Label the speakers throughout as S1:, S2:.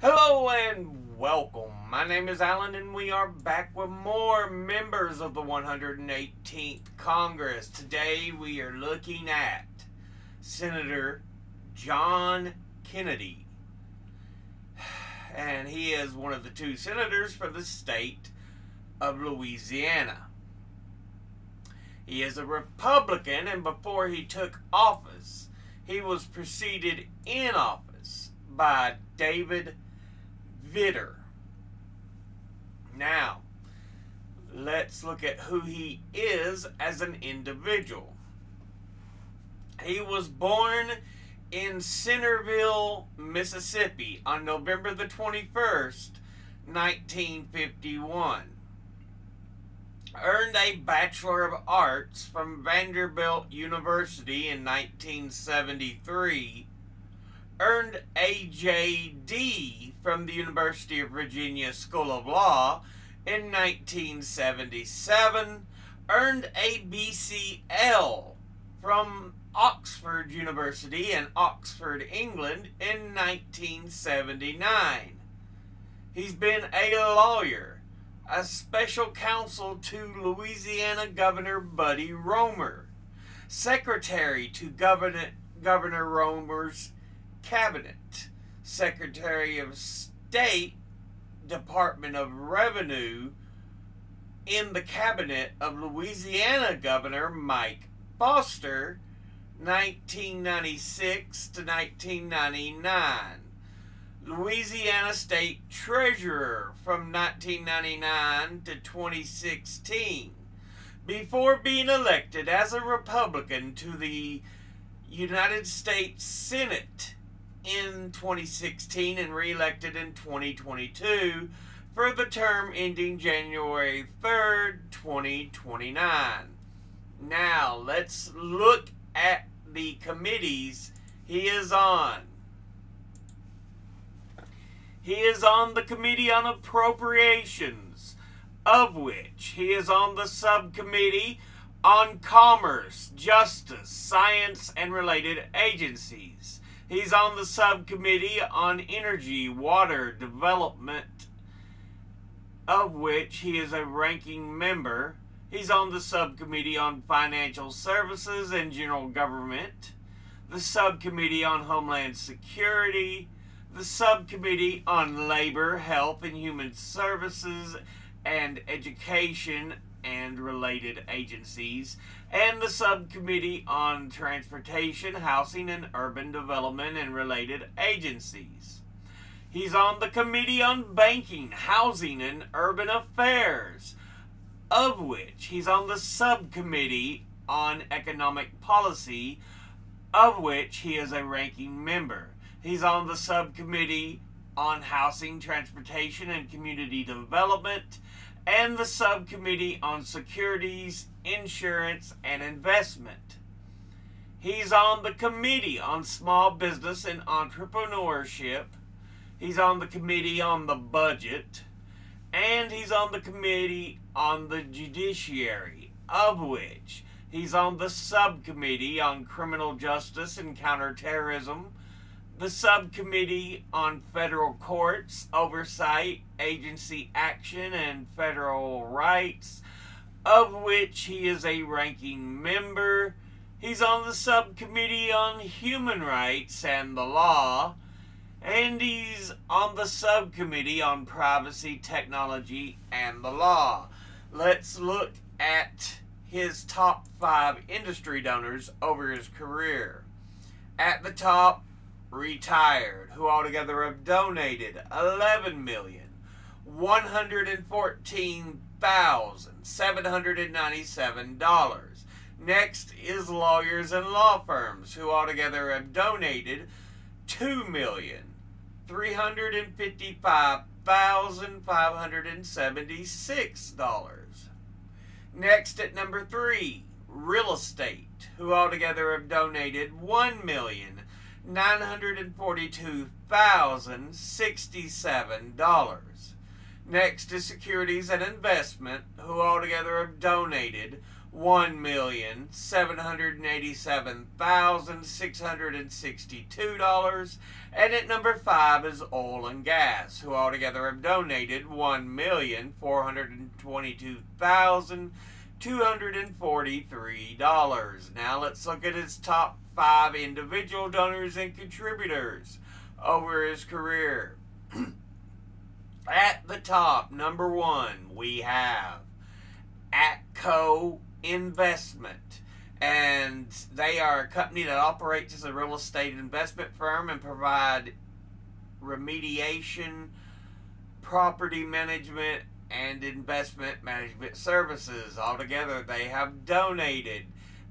S1: Hello and welcome. My name is Alan and we are back with more members of the 118th Congress. Today we are looking at Senator John Kennedy. And he is one of the two senators for the state of Louisiana. He is a Republican, and before he took office, he was preceded in office by David Vitter. Now, let's look at who he is as an individual. He was born in Centerville, Mississippi on November the 21st, 1951. Earned a Bachelor of Arts from Vanderbilt University in 1973. Earned a J.D. from the University of Virginia School of Law in 1977. Earned a BCL from Oxford University in Oxford, England in 1979. He's been a lawyer, a special counsel to Louisiana Governor Buddy Roemer, secretary to Governor Roemer's Cabinet, Secretary of State, Department of Revenue in the Cabinet of Louisiana Governor Mike Foster, 1996 to 1999. Louisiana State Treasurer from 1999 to 2016, before being elected as a Republican to the United States Senate in 2016 and re-elected in 2022 for the term ending January 3rd, 2029. Now, let's look at the committees he is on. He is on the Committee on Appropriations, of which he is on the subcommittee on Commerce, Justice, Science, and Related Agencies. He's on the subcommittee on Energy, Water, Development, of which he is a ranking member. He's on the subcommittee on Financial Services and General Government, the subcommittee on Homeland Security, the subcommittee on Labor, Health, and Human Services, and Education and Related Agencies, and the subcommittee on Transportation, Housing, and Urban Development and Related Agencies. He's on the Committee on Banking, Housing, and Urban Affairs, of which he's on the subcommittee on Economic Policy, of which he is a ranking member. He's on the subcommittee on Housing, Transportation, and Community Development, and the subcommittee on Securities, Insurance, and Investment. He's on the Committee on Small Business and Entrepreneurship. He's on the Committee on the Budget. And he's on the Committee on the Judiciary, of which he's on the Subcommittee on Criminal Justice and Counterterrorism, the Subcommittee on Federal Courts, Oversight, Agency Action, and Federal Rights, of which he is a ranking member. He's on the Subcommittee on Human Rights and the Law, and he's on the Subcommittee on Privacy, Technology, and the Law. Let's look at his top 5 industry donors over his career. At the top, retired, who altogether have donated $11,114,797. Next is lawyers and law firms, who altogether have donated $2,355,576. Next at number 3, real estate, who altogether have donated $1,942,067. Next is securities and investment, who altogether have donated $1,787,662. And at number 5 is oil and gas, who altogether have donated $1,422,243. Now let's look at his top 5 individual donors and contributors over his career. At the top, number 1, we have Atco Investment, and they are a company that operates as a real estate investment firm and provide remediation, property management, and investment management services. Altogether, they have donated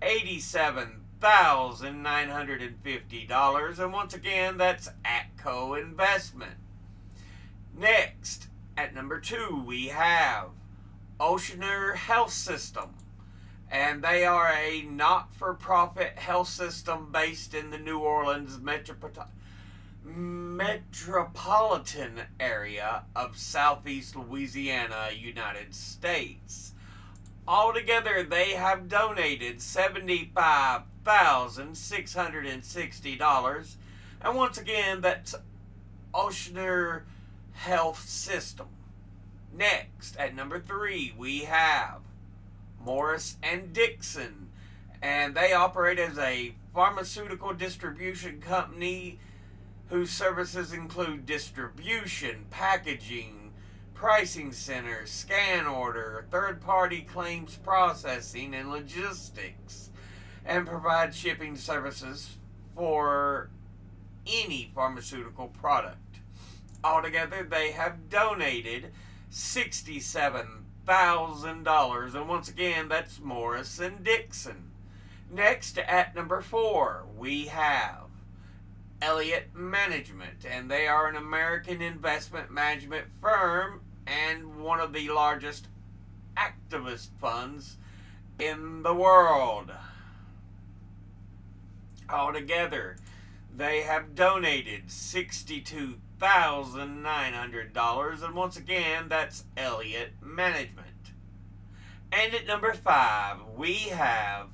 S1: $87,950, and once again, that's Atco Investment. Next, at number 2, we have Ochsner Health System, and they are a not-for-profit health system based in the New Orleans metropolitan area of southeast Louisiana, United States. Altogether, they have donated $75,660, and once again, that's Ochsner Health System. Next, at number 3, we have Morris and Dixon, and they operate as a pharmaceutical distribution company whose services include distribution, packaging, pricing center, scan order, third-party claims processing, and logistics, and provide shipping services for any pharmaceutical product. Altogether, they have donated $67,000, and once again, that's Morris and Dixon. Next, at number 4, we have Elliott Management, and they are an American investment management firm and one of the largest activist funds in the world. Altogether, they have donated $62,900, and once again, that's Elliott Management. And at number 5, we have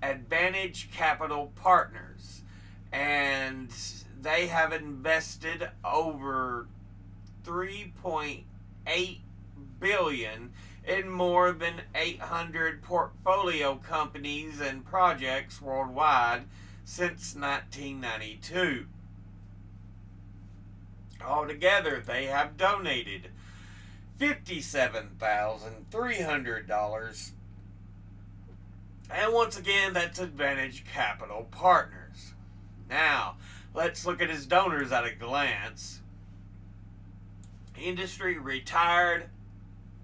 S1: Advantage Capital Partners, and they have invested over $3.8 billion in more than 800 portfolio companies and projects worldwide since 1992. Altogether, they have donated $57,300. And once again, that's Advantage Capital Partners. Now, let's look at his donors at a glance. Industry, retired,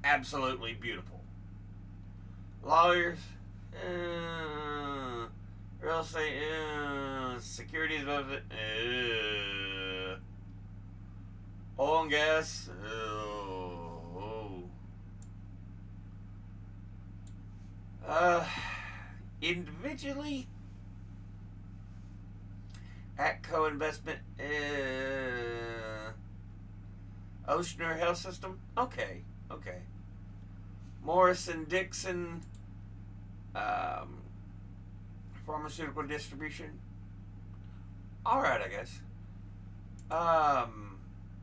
S1: absolutely beautiful. Lawyers, real estate, securities, oil and gas, individually, Atco Investment, Ochsner Health System, okay. Morris and Dixon, pharmaceutical distribution, alright, I guess.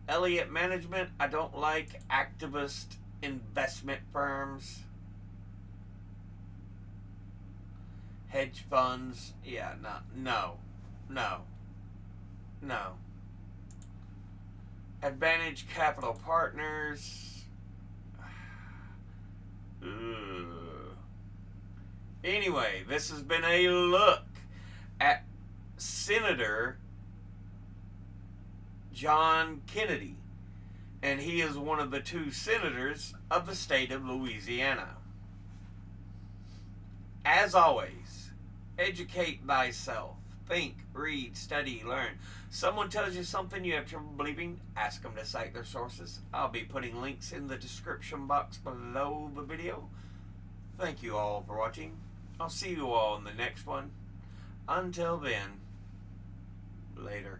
S1: Elliott Management, I don't like activist investment firms. Hedge funds, yeah, no. Advantage Capital Partners. Anyway, this has been a look at Senator John Kennedy, and he is one of the 2 senators of the state of Louisiana. As always, educate thyself. Think, read, study, learn. Someone tells you something you have trouble believing, ask them to cite their sources. I'll be putting links in the description box below the video. Thank you all for watching. I'll see you all in the next one. Until then, later.